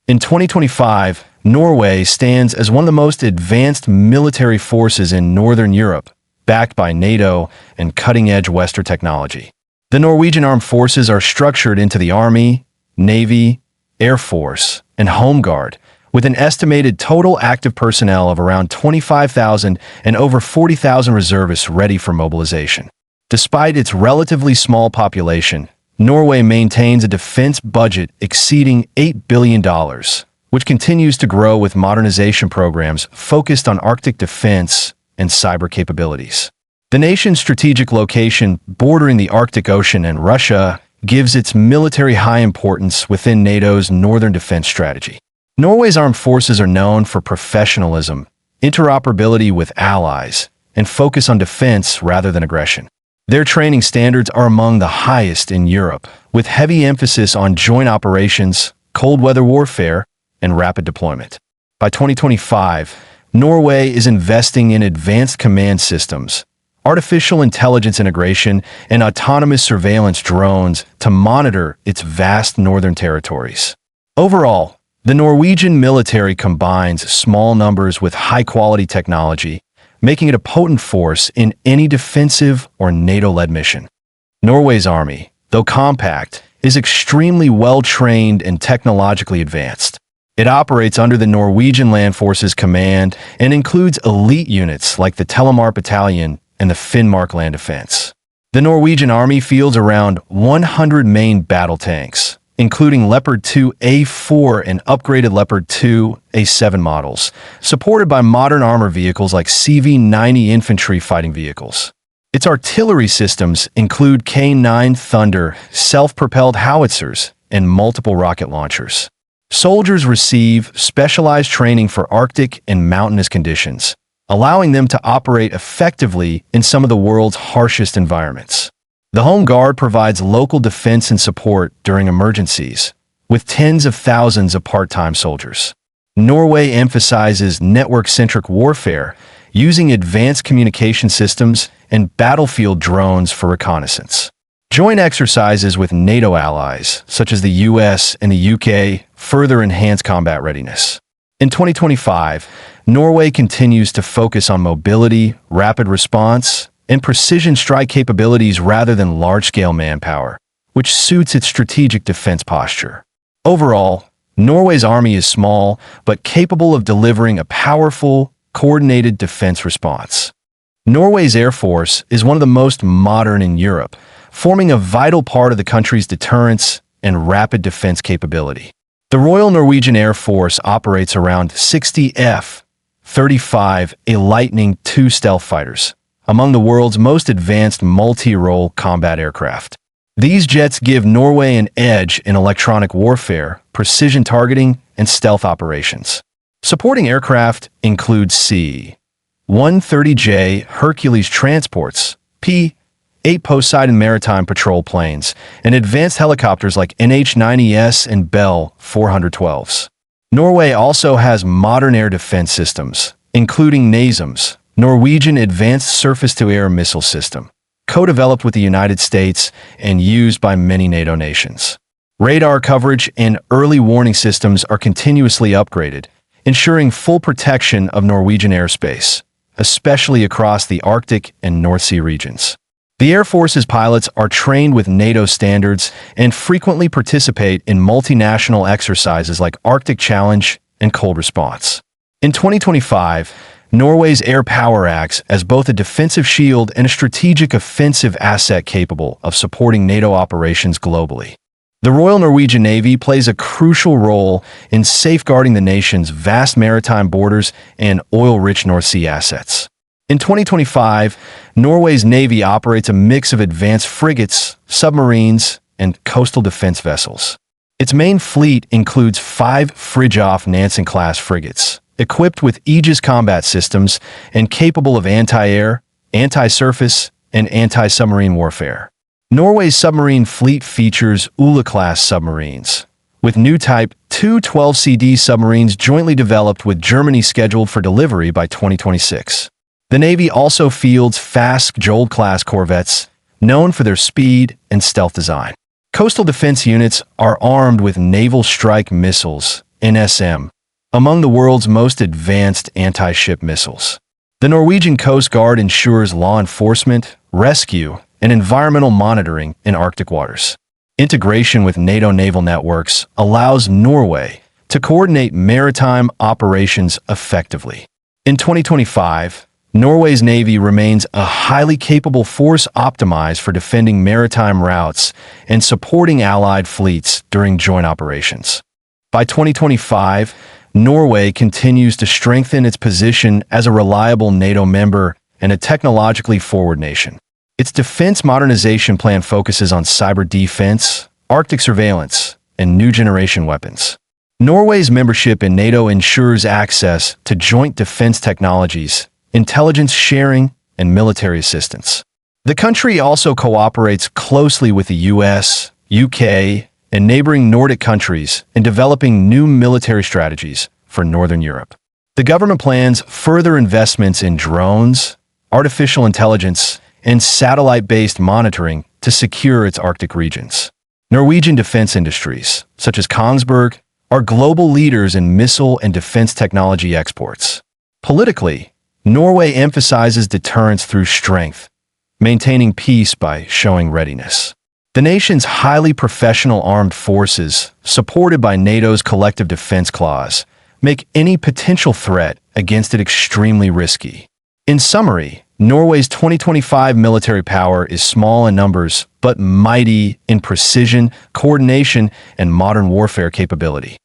In 2025, Norway stands as one of the most advanced military forces in Northern Europe, backed by NATO and cutting-edge Western technology. The Norwegian armed forces are structured into the Army, Navy, Air Force, and Home Guard, with an estimated total active personnel of around 25,000 and over 40,000 reservists ready for mobilization. Despite its relatively small population, Norway maintains a defense budget exceeding $8 billion, which continues to grow with modernization programs focused on Arctic defense and cyber capabilities. The nation's strategic location bordering the Arctic Ocean and Russia gives its military high importance within NATO's northern defense strategy. Norway's armed forces are known for professionalism, interoperability with allies, and focus on defense rather than aggression. Their training standards are among the highest in Europe, with heavy emphasis on joint operations, cold weather warfare, and rapid deployment. By 2025, Norway is investing in advanced command systems, artificial intelligence integration, and autonomous surveillance drones to monitor its vast northern territories. Overall, the Norwegian military combines small numbers with high-quality technology, making it a potent force in any defensive or NATO-led mission. Norway's army, though compact, is extremely well-trained and technologically advanced. It operates under the Norwegian Land Forces Command and includes elite units like the Telemark Battalion and the Finnmark Land Defense. The Norwegian Army fields around 100 main battle tanks, including Leopard 2A4 and upgraded Leopard 2A7 models, supported by modern armor vehicles like CV-90 infantry fighting vehicles. Its artillery systems include K9 Thunder, self-propelled howitzers, and multiple rocket launchers. Soldiers receive specialized training for Arctic and mountainous conditions, allowing them to operate effectively in some of the world's harshest environments. The Home Guard provides local defense and support during emergencies, with tens of thousands of part-time soldiers. Norway emphasizes network-centric warfare, using advanced communication systems and battlefield drones for reconnaissance. Joint exercises with NATO allies, such as the US and the UK, further enhance combat readiness. In 2025, Norway continues to focus on mobility, rapid response, and precision strike capabilities rather than large-scale manpower, which suits its strategic defense posture. Overall, Norway's army is small but capable of delivering a powerful, coordinated defense response. Norway's Air Force is one of the most modern in Europe, forming a vital part of the country's deterrence and rapid defense capability. The Royal Norwegian Air Force operates around 60 F-35 Lightning II stealth fighters, among the world's most advanced multi-role combat aircraft. These jets give Norway an edge in electronic warfare, precision targeting, and stealth operations. Supporting aircraft include C-130J Hercules transports, P-8 Poseidon maritime patrol planes, and advanced helicopters like NH-90S and Bell 412s. Norway also has modern air defense systems, including NASAMS, Norwegian Advanced Surface-to-Air Missile System, co-developed with the United States and used by many NATO nations. Radar coverage and early warning systems are continuously upgraded, ensuring full protection of Norwegian airspace, especially across the Arctic and North Sea regions. The Air Force's pilots are trained with NATO standards and frequently participate in multinational exercises like Arctic Challenge and Cold Response. In 2025, Norway's air power acts as both a defensive shield and a strategic offensive asset capable of supporting NATO operations globally. The Royal Norwegian Navy plays a crucial role in safeguarding the nation's vast maritime borders and oil-rich North Sea assets. In 2025, Norway's Navy operates a mix of advanced frigates, submarines, and coastal defense vessels. Its main fleet includes 5 Fridtjof Nansen-class frigates, equipped with Aegis combat systems and capable of anti-air, anti-surface, and anti-submarine warfare. Norway's submarine fleet features Ula-class submarines, with new Type 212CD submarines jointly developed with Germany scheduled for delivery by 2026. The Navy also fields fast Skjold-class corvettes, known for their speed and stealth design. Coastal defense units are armed with naval strike missiles NSM, among the world's most advanced anti-ship missiles. The Norwegian Coast Guard ensures law enforcement, rescue, and environmental monitoring in Arctic waters. Integration with NATO naval networks allows Norway to coordinate maritime operations effectively. In 2025, Norway's Navy remains a highly capable force optimized for defending maritime routes and supporting allied fleets during joint operations. By 2025, Norway continues to strengthen its position as a reliable NATO member and a technologically forward nation. Its defense modernization plan focuses on cyber defense, Arctic surveillance, and new-generation weapons. Norway's membership in NATO ensures access to joint defense technologies, intelligence sharing, and military assistance. The country also cooperates closely with the US, UK, and neighboring Nordic countries in developing new military strategies for Northern Europe. The government plans further investments in drones, artificial intelligence, and satellite-based monitoring to secure its Arctic regions. Norwegian defense industries, such as Kongsberg, are global leaders in missile and defense technology exports. Politically, Norway emphasizes deterrence through strength, maintaining peace by showing readiness. The nation's highly professional armed forces, supported by NATO's collective defense clause, make any potential threat against it extremely risky. In summary, Norway's 2025 military power is small in numbers, but mighty in precision, coordination, and modern warfare capability.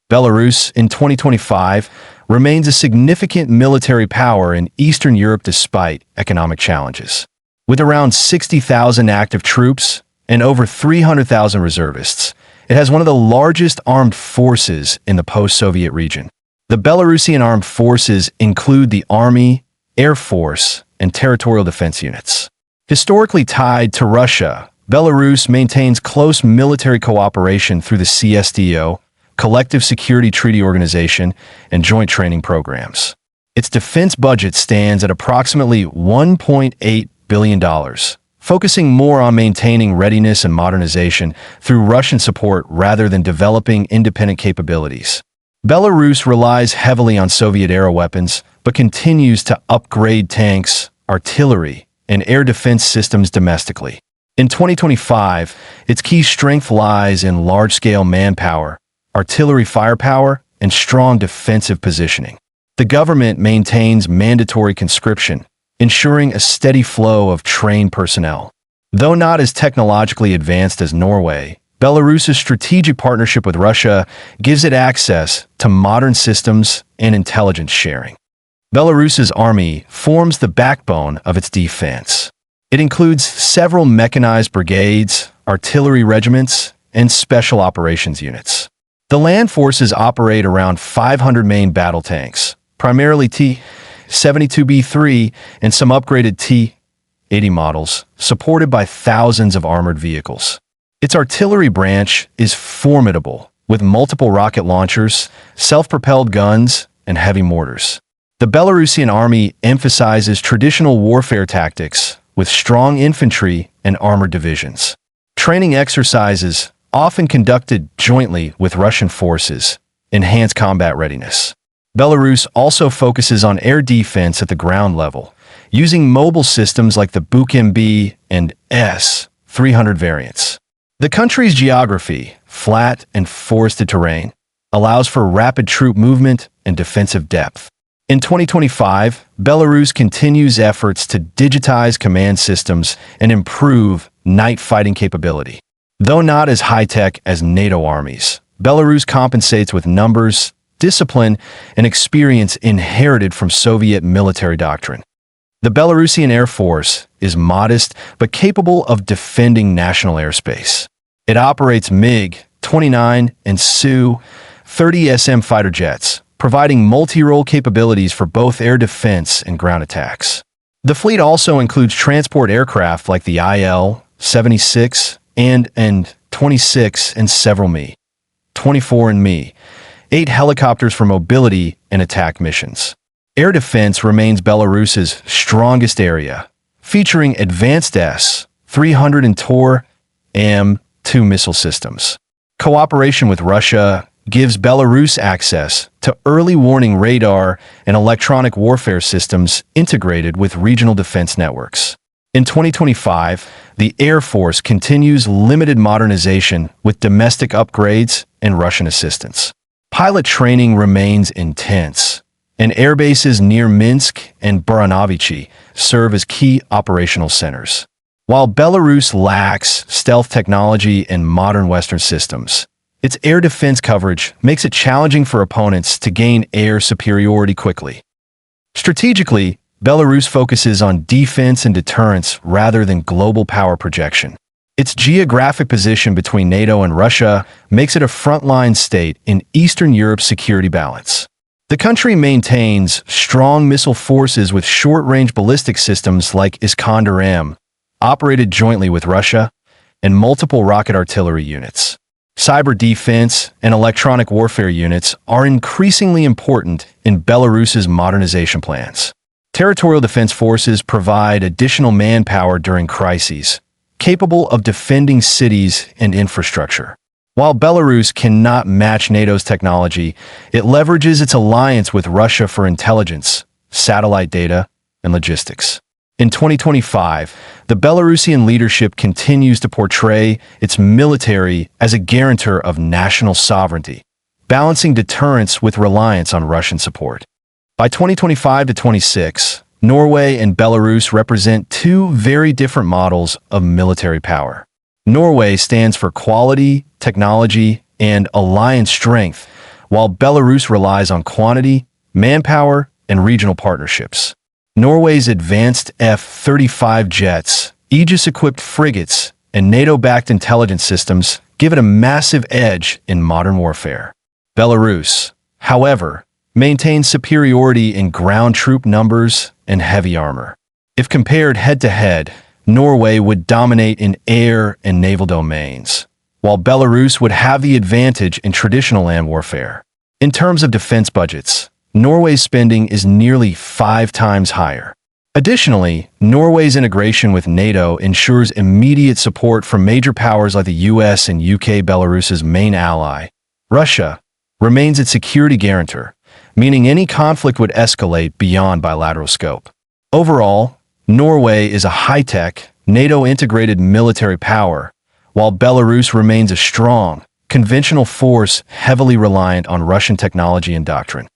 Belarus, in 2025, remains a significant military power in Eastern Europe despite economic challenges. With around 60,000 active troops and over 300,000 reservists, it has one of the largest armed forces in the post-Soviet region. The Belarusian armed forces include the Army, Air Force, and territorial defense units. Historically tied to Russia, Belarus maintains close military cooperation through the CSTO, Collective Security Treaty Organization, and joint training programs. Its defense budget stands at approximately $1.8 billion, focusing more on maintaining readiness and modernization through Russian support rather than developing independent capabilities. Belarus relies heavily on Soviet-era weapons, but continues to upgrade tanks, artillery, and air defense systems domestically. In 2025, its key strength lies in large-scale manpower, artillery firepower, and strong defensive positioning. The government maintains mandatory conscription, ensuring a steady flow of trained personnel. Though not as technologically advanced as Norway, Belarus's strategic partnership with Russia gives it access to modern systems and intelligence sharing. Belarus's army forms the backbone of its defense. It includes several mechanized brigades, artillery regiments, and special operations units. The land forces operate around 500 main battle tanks, primarily T-72B3 and some upgraded T-80 models, supported by thousands of armored vehicles. Its artillery branch is formidable, with multiple rocket launchers, self-propelled guns, and heavy mortars. The Belarusian army emphasizes traditional warfare tactics with strong infantry and armored divisions. Training exercises, often conducted jointly with Russian forces, enhance combat readiness. Belarus also focuses on air defense at the ground level, using mobile systems like the Buk-MB and S-300 variants. The country's geography, flat and forested terrain, allows for rapid troop movement and defensive depth. In 2025, Belarus continues efforts to digitize command systems and improve night fighting capability. Though not as high-tech as NATO armies, Belarus compensates with numbers, discipline, and experience inherited from Soviet military doctrine. The Belarusian Air Force is modest but capable of defending national airspace. It operates MiG-29 and Su-30s SM fighter jets, providing multi-role capabilities for both air defense and ground attacks. The fleet also includes transport aircraft like the IL-76 and N-26 and several Mi-24 and Mi-8 helicopters for mobility and attack missions. Air defense remains Belarus's strongest area, featuring advanced S-300 and Tor-M2 missile systems. Cooperation with Russia, gives Belarus access to early warning radar and electronic warfare systems integrated with regional defense networks. In 2025, the Air Force continues limited modernization with domestic upgrades and Russian assistance. Pilot training remains intense, and airbases near Minsk and Buranovichi serve as key operational centers. While Belarus lacks stealth technology and modern Western systems, its air defense coverage makes it challenging for opponents to gain air superiority quickly. Strategically, Belarus focuses on defense and deterrence rather than global power projection. Its geographic position between NATO and Russia makes it a frontline state in Eastern Europe's security balance. The country maintains strong missile forces with short-range ballistic systems like Iskander-M, operated jointly with Russia, and multiple rocket artillery units. Cyber defense and electronic warfare units are increasingly important in Belarus's modernization plans. Territorial defense forces provide additional manpower during crises, capable of defending cities and infrastructure. While Belarus cannot match NATO's technology, it leverages its alliance with Russia for intelligence, satellite data, and logistics. In 2025, the Belarusian leadership continues to portray its military as a guarantor of national sovereignty, balancing deterrence with reliance on Russian support. By 2025 to 26, Norway and Belarus represent two very different models of military power. Norway stands for quality, technology, and alliance strength, while Belarus relies on quantity, manpower, and regional partnerships. Norway's advanced F-35 jets, Aegis-equipped frigates, and NATO-backed intelligence systems give it a massive edge in modern warfare. Belarus, however, maintains superiority in ground troop numbers and heavy armor. If compared head-to-head, Norway would dominate in air and naval domains, while Belarus would have the advantage in traditional land warfare. In terms of defense budgets, Norway's spending is nearly 5 times higher. Additionally, Norway's integration with NATO ensures immediate support from major powers like the US and UK. Belarus's main ally, Russia, remains its security guarantor, meaning any conflict would escalate beyond bilateral scope. Overall, Norway is a high-tech, NATO-integrated military power, while Belarus remains a strong, conventional force heavily reliant on Russian technology and doctrine.